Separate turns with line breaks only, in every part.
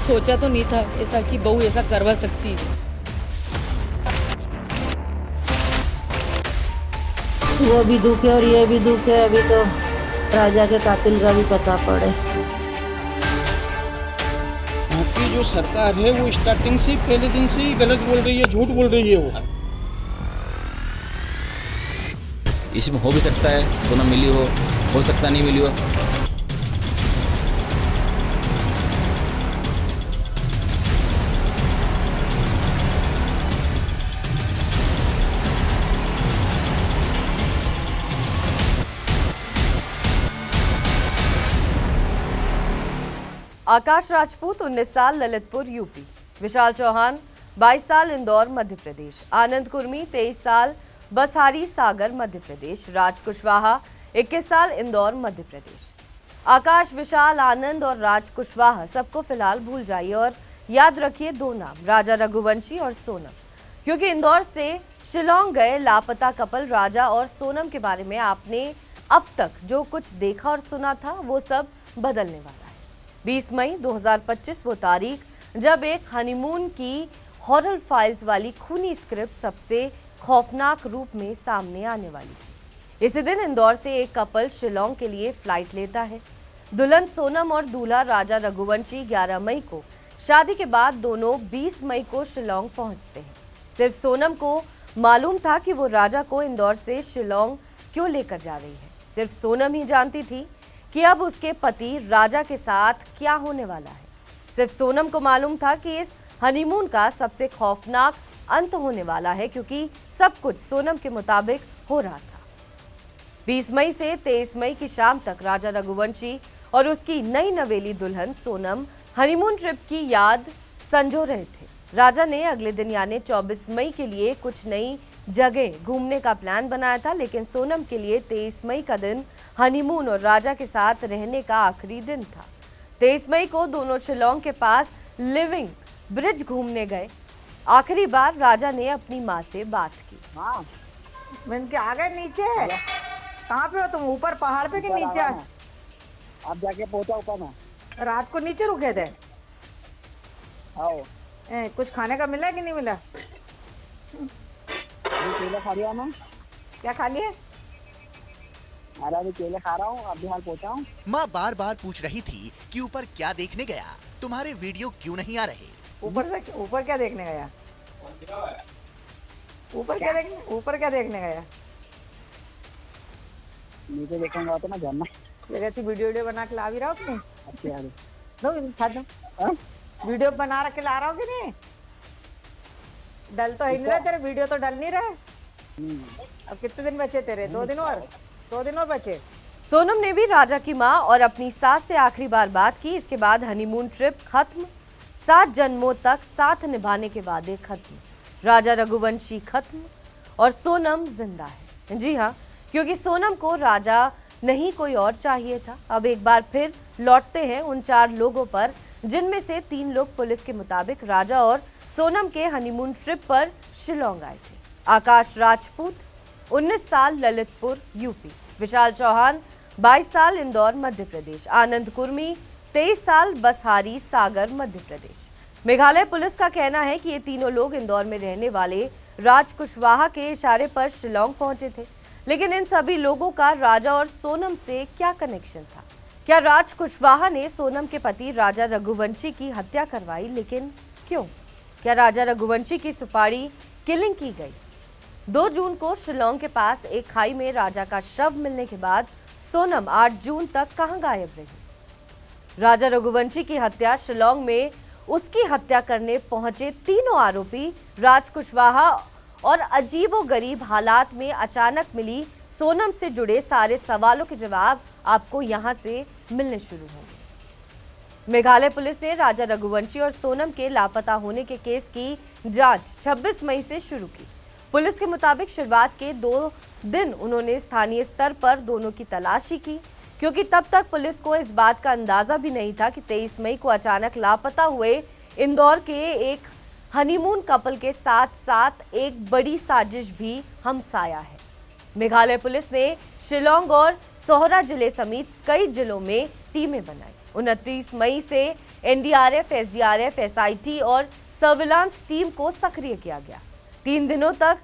सोचा तो नहीं था ऐसा कि बहू ऐसा करवा सकती है।
वो भी दुख है और ये भी दुख है, अभी तो राजा के कातिल का भी पता पड़े।
आपकी जो सरकार है वो स्टार्टिंग से पहले दिन से ही गलत बोल रही है, झूठ बोल रही है। वो
इसमें हो भी सकता है दोनों मिली हो सकता नहीं मिली हो।
आकाश राजपूत 19 साल ललितपुर यूपी, विशाल चौहान 22 साल इंदौर मध्य प्रदेश, आनंद कुर्मी 23 साल बसहारी सागर मध्य प्रदेश, राज कुशवाहा 21 साल इंदौर मध्य प्रदेश। आकाश, विशाल, आनंद और राज कुशवाहा सबको फिलहाल भूल जाइए और याद रखिए दो नाम, राजा रघुवंशी और सोनम, क्योंकि इंदौर से शिलोंग गए लापता कपल राजा और सोनम के बारे में आपने अब तक जो कुछ देखा और सुना था वो सब बदलने वाला है। 20 मई 2025 वो तारीख जब एक हनीमून की हॉरर फाइल्स वाली खूनी स्क्रिप्ट सबसे खौफनाक रूप में सामने आने वाली थी। इसी दिन इंदौर से एक कपल शिलोंग के लिए फ्लाइट लेता है। दुल्हन सोनम और दूल्हा राजा रघुवंशी 11 मई को शादी के बाद दोनों 20 मई को शिलोंग पहुंचते हैं। सिर्फ सोनम को मालूम था कि वो राजा को इंदौर से शिलोंग क्यों लेकर जा रही है। सिर्फ सोनम ही जानती थी कि अब उसके पति राजा के साथ क्या होने वाला है। सिर्फ सोनम को मालूम था कि इस हनीमून का सबसे खौफनाक अंत होने वाला है, क्योंकि सब कुछ सोनम के मुताबिक हो रहा था। 20 मई से 23 मई की शाम तक राजा रघुवंशी और उसकी नई नवेली दुल्हन सोनम हनीमून ट्रिप की याद संजो रहे थे। राजा ने अगले दिन यानी 24 मई के लिए कुछ नई जगह घूमने का प्लान बनाया था, लेकिन सोनम के लिए 23 मई का दिन हनीमून और राजा के साथ रहने का आखिरी दिन था। 23 मई को दोनों शिलोंग के पास लिविंग ब्रिज घूमने गए। आखिरी बार राजा ने अपनी माँ से बात की।
हाँ, मैंने क्या आ गए नीचे? कहाँ पे हो तुम? ऊपर पहाड़ पे कि नीचे?
आप जाके पहुंचा ऊपर में।
रात को नीचे रुके थे?
आओ।
कुछ खाने का मिला कि नहीं मिला?
केले खा लिया मैं।
क्या खा लिए?
अरे अभी केले खा रहा हूँ, अभी हाल पहुंचा हूँ।
माँ बार बार पूछ रही थी कि ऊपर क्या देखने गया, तुम्हारे वीडियो क्यों नहीं आ रहे।
ऊपर क्या देखने गया? ऊपर क्या देखने गया?
नीचे देखूंगा तो ना झरना।
जगह वीडियो बना के ला भी रहा हो कि नहीं?
अच्छा
दो खा दो। वीडियो बना रख के ला रहा हो कि नहीं? डल तो ही नहीं रहा तेरे, वीडियो तो डल नहीं रहा। अब कितने दिन बचे तेरे? 2 दिन और बचे।
सोनम ने भी राजा की मां और अपनी सास से आखिरी बार बात की। इसके बाद हनीमून ट्रिप खत्म, 7 जन्मों तक साथ निभाने के वादे खत्म, राजा रघुवंशी खत्म और सोनम जिंदा है। जी हाँ, क्योंकि सोनम को राजा नहीं कोई और चाहिए था। अब एक बार फिर लौटते हैं उन 4 लोगों पर, जिनमें से 3 लोग पुलिस के मुताबिक राजा और सोनम के हनीमून ट्रिप पर शिलोंग आए थे। आकाश राजपूत 19 साल ललितपुर यूपी, विशाल चौहान 22 साल इंदौर मध्य प्रदेश, आनंद कुर्मी 23 साल बसहारी सागर मध्य प्रदेश। मेघालय पुलिस का कहना है कि ये तीनों लोग इंदौर में रहने वाले राज कुशवाहा के इशारे पर शिलोंग पहुंचे थे। लेकिन इन सभी लोगों का राजा और सोनम से क्या कनेक्शन था? क्या राज कुशवाहा ने सोनम के पति राजा रघुवंशी की हत्या करवाई? लेकिन क्यों? क्या राजा रघुवंशी की सुपारी किलिंग की गई? 2 जून को शिलोंग के पास एक खाई में राजा का शव मिलने के बाद सोनम 8 जून तक कहां गायब रही? राजा रघुवंशी की हत्या शिलोंग में उसकी हत्या करने पहुंचे तीनों आरोपी राज कुशवाहा और अजीबोगरीब हालात में अचानक मिली सोनम से जुड़े सारे सवालों के जवाब आपको यहां से मिलने शुरू होंगे। मेघालय पुलिस ने राजा रघुवंशी और सोनम के लापता होने के केस की जांच 26 मई से शुरू की। पुलिस के मुताबिक शुरुआत के 2 दिन उन्होंने स्थानीय स्तर पर दोनों की तलाशी की, क्योंकि तब तक पुलिस को इस बात का अंदाजा भी नहीं था कि 23 मई को अचानक लापता हुए इंदौर के एक हनीमून कपल के साथ साथ एक बड़ी साजिश भी हमसाया है। मेघालय पुलिस ने शिलोंग और सोहरा जिले समेत कई जिलों में टीमें बनाई। 29 मई से एनडीआरएफ, एसडीआरएफ, एसआईटी और सर्विलांस टीम को सक्रिय किया गया। 3 दिनों तक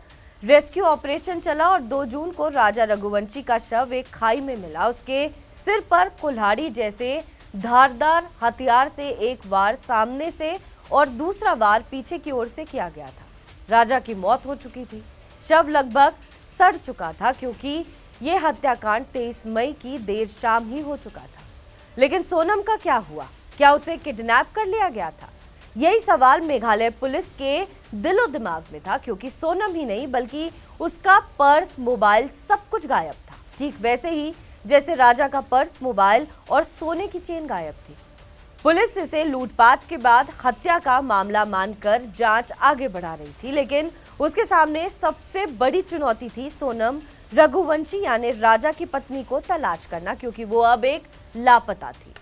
रेस्क्यू ऑपरेशन चला और 2 जून को राजा रघुवंशी का शव एक खाई में मिला। उसके सिर पर कुल्हाड़ी जैसे धारदार हथियार से एक वार सामने से और दूसरा वार पीछे की ओर से किया गया था। राजा की मौत हो चुकी थी, शव लगभग सड़ चुका था क्योंकि ये हत्याकांड 23 मई की देर शाम ही हो चुका था। लेकिन सोनम का क्या हुआ? क्या उसे किडनैप कर लिया गया था? यही सवाल मेघालय पुलिस के दिलो दिमाग में था, क्योंकि सोनम ही नहीं बल्कि उसका पर्स, मोबाइल सब कुछ गायब था। ठीक वैसे ही जैसे राजा का पर्स, मोबाइल और सोने की चेन गायब थी। पुलिस इसे लूटपाट के बाद हत्या का मामला मानकर जांच आगे बढ़ा रही थी, लेकिन उसके सामने सबसे बड़ी चुनौती थी सोनम रघुवंशी यानी राजा की पत्नी को तलाश करना, क्योंकि वो अब एक लापता थी।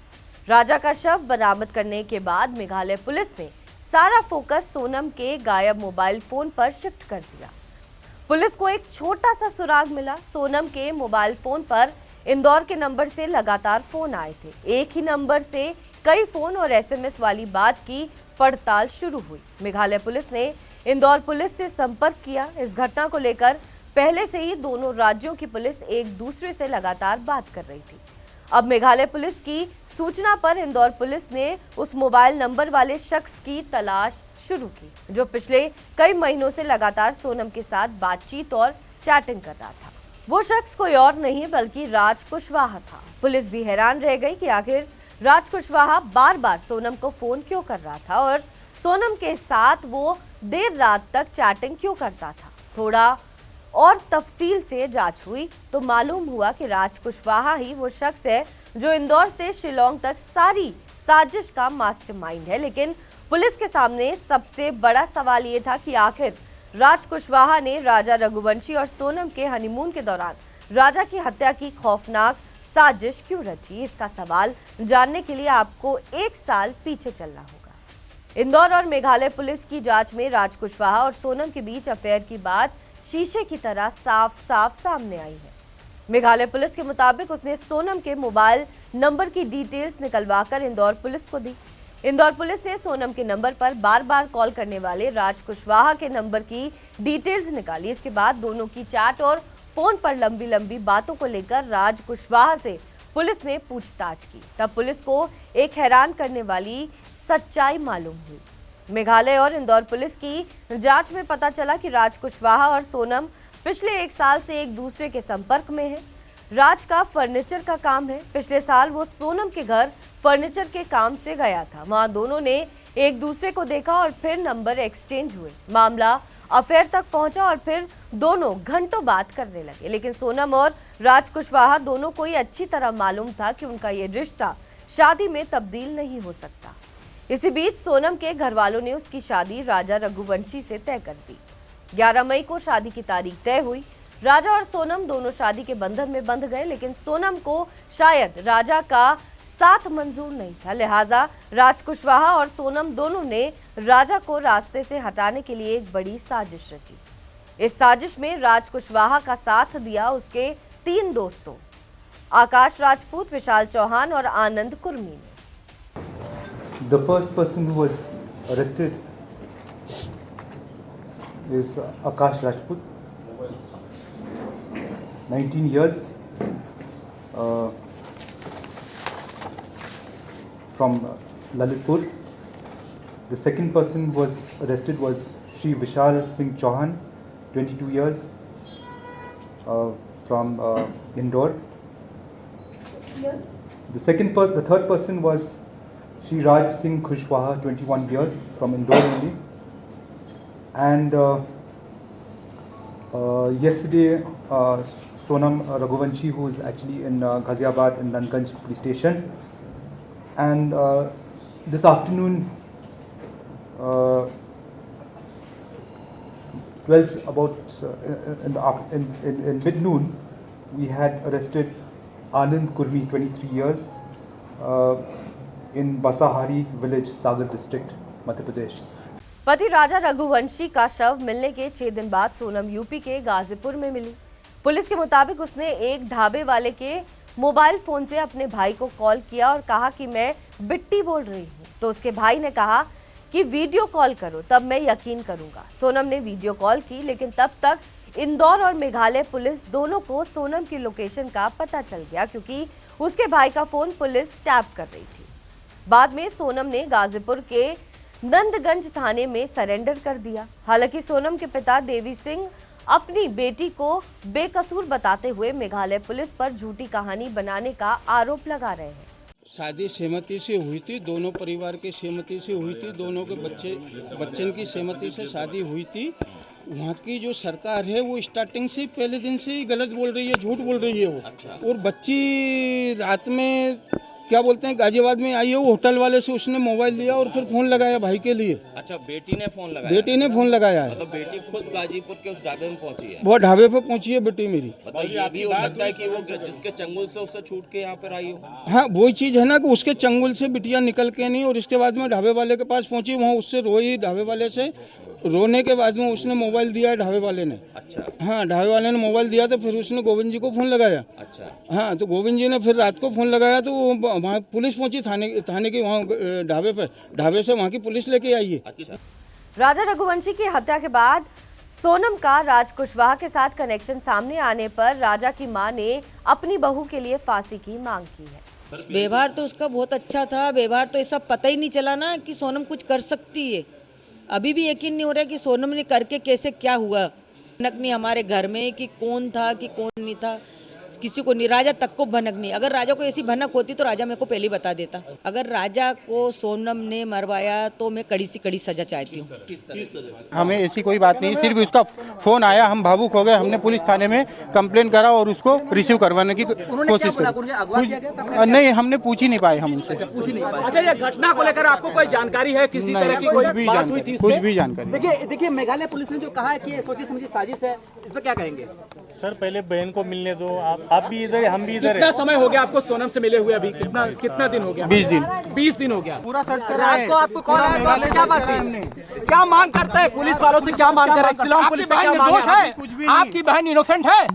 राजा का शव बरामद करने के बाद मेघालय पुलिस ने सारा फोकस सोनम के गायब मोबाइल फोन पर शिफ्ट कर दिया। पुलिस को एक छोटा सा सुराग मिला। सोनम के मोबाइल फोन पर इंदौर के नंबर से लगातार फोन आए थे। एक ही नंबर से कई फोन और एसएमएस वाली बात की पड़ताल शुरू हुई। मेघालय पुलिस ने इंदौर पुलिस से संपर्क किया। इस घटना को लेकर पहले से ही दोनों राज्यों की पुलिस एक दूसरे से लगातार बात कर रही थी। अब मेघालय पुलिस की सूचना पर इंदौर पुलिस ने उस मोबाइल नंबर वाले शख्स की तलाश शुरू की, जो पिछले कई महीनों से लगातार सोनम के साथ बातचीत और चैटिंग कर रहा था। वो शख्स कोई और नहीं बल्कि राज कुशवाहा था। पुलिस भी हैरान रह गई कि आखिर राज कुशवाहा बार बार सोनम को फोन क्यों कर रहा था और सोनम के साथ वो देर रात तक चैटिंग क्यों करता था। थोड़ा और तफसील से जांच हुई तो मालूम हुआ कि राज कुशवाहा ही वो शख्स है जो इंदौर से शिलोंग तक सारी साजिश का मास्टरमाइंड है। लेकिन पुलिस के सामने सबसे बड़ा सवाल ये था कि आखिर राज कुशवाहा ने राजा रघुवंशी और सोनम के हनीमून के दौरान राजा की हत्या की खौफनाक साजिश क्यों रची। इसका सवाल जानने के लिए आपको 1 साल पीछे चलना होगा। इंदौर और मेघालय पुलिस की जांच में राज कुशवाहा और सोनम के बीच अफेयर की बात शीशे की तरह साफ साफ सामने आई है। मेघालय पुलिस के मुताबिक उसने सोनम के मोबाइल नंबर की डिटेल्स निकलवाकर इंदौर पुलिस को दी। इंदौर पुलिस ने सोनम के नंबर पर बार बार कॉल करने वाले राज कुशवाहा के नंबर की डिटेल्स निकाली। इसके बाद दोनों की चैट और फोन पर लंबी लंबी बातों को लेकर राज कुशवाहा से पुलिस ने पूछताछ की। तब पुलिस को एक हैरान करने वाली सच्चाई मालूम हुई। मेघालय और इंदौर पुलिस की जांच में पता चला कि राज कुशवाहा और सोनम पिछले 1 साल से एक दूसरे के संपर्क में हैं। राज का फर्नीचर का काम है। पिछले साल वो सोनम के घर फर्नीचर के काम से गया था। वहां दोनों ने एक दूसरे को देखा और फिर नंबर एक्सचेंज हुए। मामला अफेयर तक पहुंचा और फिर दोनों घंटों बात करने लगे। लेकिन सोनम और राज कुशवाहा दोनों को ये अच्छी तरह मालूम था कि उनका ये रिश्ता शादी में तब्दील नहीं हो सकता। इसी बीच सोनम के घर वालों ने उसकी शादी राजा रघुवंशी से तय कर दी। 11 मई को शादी की तारीख तय हुई। राजा और सोनम दोनों शादी के बंधन में बंध गए, लेकिन सोनम को शायद राजा का साथ मंजूर नहीं था। लिहाजा राज कुशवाहा और सोनम दोनों ने राजा को रास्ते से हटाने के लिए एक बड़ी साजिश रची। इस साजिश में राज कुशवाहा का साथ दिया उसके 3 दोस्तों आकाश राजपूत, विशाल चौहान और आनंद कुर्मी ने।
The first person who was arrested is Akash Rajput, 19 years, from Lalitpur. The second person who was arrested was Shri Vishal Singh Chauhan, 22 years, from Indore. The third person was Shri Raj Singh Kushwaha, 21 years, from Indore only. And yesterday, Sonam Raghuvanshi, who is actually in Ghaziabad in Nanganj police station. And this afternoon, in mid-noon, we had arrested Anand Kurmi, 23 years, in Basahari village, Sagar district, Madhya Pradesh.
पति राजा रघुवंशी का शव मिलने के 6 दिन बाद Sonam UP के गाजीपुर में मिली। Police के मुताबिक उसने एक ढाबे वाले के मोबाइल फोन से अपने भाई को कॉल किया और कहा कि मैं बिट्टी बोल रही हूँ। तो उसके भाई ने कहा कि वीडियो कॉल करो, तब मैं यकीन करूंगा। सोनम ने वीडियो कॉल की, लेकिन तब तक इंदौर और मेघालय पुलिस दोनों को सोनम की लोकेशन का पता चल गया, क्योंकि उसके भाई का फोन पुलिस टैप कर रही थी। बाद में सोनम ने गाजीपुर के नंदगंज थाने में सरेंडर कर दिया। हालांकि सोनम के पिता देवी सिंह अपनी बेटी को बेकसूर बताते हुए मेघालय पुलिस पर झूठी कहानी बनाने का आरोप लगा रहे हैं।
शादी सहमति से हुई थी, दोनों परिवार की सहमति से हुई थी, दोनों के बच्चन की सहमति से शादी हुई थी। वहाँ की जो सरकार है वो स्टार्टिंग से पहले दिन से ही गलत बोल रही है, झूठ बोल रही है वो। अच्छा। और बच्ची रात में क्या बोलते हैं गाजियाबाद में आई है, वो होटल वाले से उसने मोबाइल लिया और फिर फोन लगाया भाई के लिए।
अच्छा, बेटी ने फोन लगाया?
बेटी ने फोन लगाया है।
मतलब बेटी खुद गाजीपुर के उस ढाबे में पहुंची है?
वो ढाबे पे पहुंची है बेटी मेरी।
मतलब ये भी हो सकता है कि वो जिसके चंगुल से उससे छूट के यहाँ पर आई हो?
हाँ, वही चीज है ना कि उसके चंगुल से बिटिया निकल के नहीं, और इसके बाद में ढाबे वाले के पास पहुंची, वहाँ उससे रोई। ढाबे वाले से रोने के बाद में उसने मोबाइल दिया ढाबे वाले ने।
अच्छा।
हाँ, ढाबे वाले ने मोबाइल दिया तो फिर उसने गोविंद जी को फोन लगाया।
अच्छा।
हाँ, तो गोविंद जी ने फिर रात को फोन लगाया तो वहाँ पुलिस पहुंची थाने की, वहाँ ढाबे पे, ढाबे से वहाँ की पुलिस लेके आई है।
अच्छा।
राजा रघुवंशी की हत्या के बाद सोनम का राज कुशवाहा के साथ कनेक्शन सामने आने पर राजा की मां ने अपनी बहू के लिए फांसी की मांग की है।
व्यवहार तो उसका बहुत अच्छा था, व्यवहार तो ये सब पता ही नहीं चला ना कि सोनम कुछ कर सकती है। अभी भी यकीन नहीं हो रहा कि सोनम ने करके कैसे क्या हुआ। भनक नहीं हमारे घर में कि कौन था कि कौन नहीं था, किसी को नहीं, राजा तक को भनक नहीं। अगर राजा को ऐसी भनक होती तो राजा मेरे को पहले ही बता देता। अगर राजा को सोनम ने मरवाया तो मैं कड़ी से कड़ी सजा चाहती हूँ।
हमें ऐसी कोई बात नहीं, सिर्फ उसका फोन आया, हम भावुक हो गए, हमने पुलिस थाने में कंप्लेन करा और उसको रिसीव करवाने की कोशिश की। नहीं, हमने पूछ ही नहीं पाए हम उनसे।
अच्छा, ये घटना को लेकर आपको कोई जानकारी है? किसी तरह की कोई बात हुई थी?
कुछ भी जानकारी।
देखिए मेघालय पुलिस ने जो कहा है कि ये सोची समझी साजिश है, इस पर क्या कहेंगे?
सर, पहले बहन को मिलने दो। आप भी इधर, हम भी इधर।
कितना समय हो गया आपको सोनम से मिले हुए? अभी कितना दिन हो गया?
20 दिन।
20 दिन हो गया।
पूरा सर्च कर रहा है।
आपको कौन है? क्या बात है? क्या मांग करते हैं पुलिस वालों से? क्या मांग कर रहे हैं? आपकी बहन निर्दोष है?
कुछ भी नहीं।
आपकी बहन इनोसेंट है?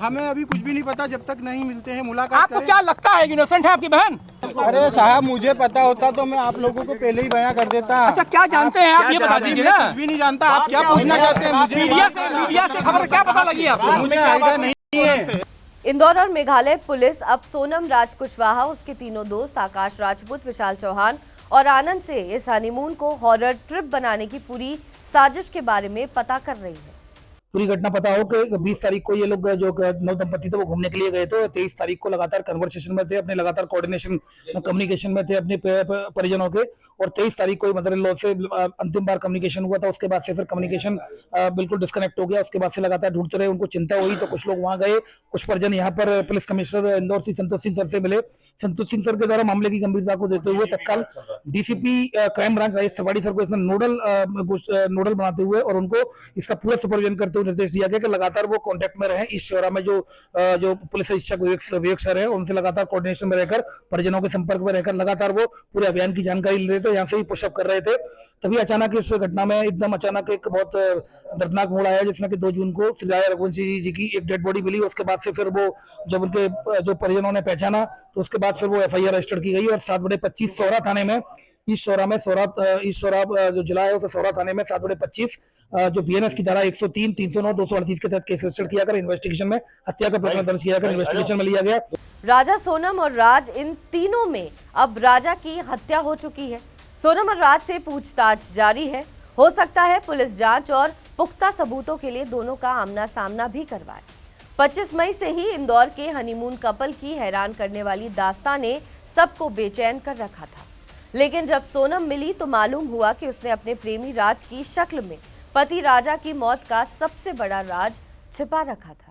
हमें अभी कुछ भी नहीं पता जब तक नहीं मिलते हैं, मुलाकात
आपको क्या लगता है इनोसेंट है आपकी बहन?
अरे साहब, मुझे पता होता तो मैं आप लोगों को पहले ही बयां कर देता।
अच्छा, क्या जानते हैं आप ये बता दीजिए ना।
कुछ भी नहीं जानता। आप क्या पूछना चाहते हैं मुझे?
मीडिया से खबर क्या पता लगी आपको?
मुझे आइडिया नहीं है।
इंदौर और मेघालय पुलिस अब सोनम राज कुशवाहा, उसके तीनों दोस्त आकाश राजपूत, विशाल चौहान और आनंद से इस हनीमून को हॉरर ट्रिप बनाने की पूरी साजिश के बारे में पता कर रही है।
पूरी घटना पता हो कि 20 तारीख को ये लोग जो नव दंपति थे वो घूमने के लिए गए थे। 23 तारीख को लगातार कन्वर्सेशन में थे, अपने लगातार कोऑर्डिनेशन कम्युनिकेशन में थे अपने परिजनों के। और 23 तारीख को मदर इन लॉ से अंतिम बार कम्युनिकेशन हुआ था। उसके बाद से फिर कम्युनिकेशन बिल्कुल डिस्कनेक्ट हो गया। उसके बाद से लगातार ढूंढते रहे, उनको चिंता हुई तो कुछ लोग वहाँ गए। कुछ परिजन यहाँ पर पुलिस कमिश्नर इंदौर से संतोष सिंह सर से मिले। संतोष सिंह सर के द्वारा मामले की गंभीरता को देते हुए तत्काल DCP crime branch Rajesh Tripathi sir को इसमें नोडल बनाते हुए और उनको इसका पूरा सुपरविजन करते हुए निर्देश दिया गया कि लगातार वो कांटेक्ट में रहें। इस शोरा में जो पुलिस अधीक्षक विवेक सर है, उनसे लगातार कोऑर्डिनेशन में रहकर, परिजनों के संपर्क में रहकर लगातार वो पूरे अभियान की जानकारी ले रहे थे। यहाँ से ही पुशअप कर रहे थे। तभी अचानक इस घटना में एकदम अचानक एक बहुत दर्दनाक मोड़ आया, जिसमें कि 2 जून को श्री राजा रघुवंशी जी की एक डेड बॉडी मिली। उसके बाद से फिर वो जब उनके जो परिजनों ने पहचाना तो उसके बाद फिर वो FIR रजिस्टर्ड की गई और 7/25 सौरा थाने में, इस शोरा जो जिला है उसे सौरा थाने में 7/25 जो BNS की धारा 103, 309, 238 के तहत केस रजिस्टर किया कर इन्वेस्टिगेशन में हत्या का प्रकरण दर्ज किया कर इन्वेस्टिगेशन में लिया गया।
राजा, सोनम और राज, इन तीनों में अब राजा की हत्या हो चुकी है। सोनम और राज से पूछताछ जारी है। हो सकता है पुलिस जांच और पुख्ता सबूतों के लिए दोनों का आमना सामना भी करवाए। 25 मई से ही इंदौर के हनीमून कपल की हैरान करने वाली दास्तां ने सबको बेचैन कर रखा था। लेकिन जब सोनम मिली तो मालूम हुआ कि उसने अपने प्रेमी राज की शक्ल में पति राजा की मौत का सबसे बड़ा राज छिपा रखा था।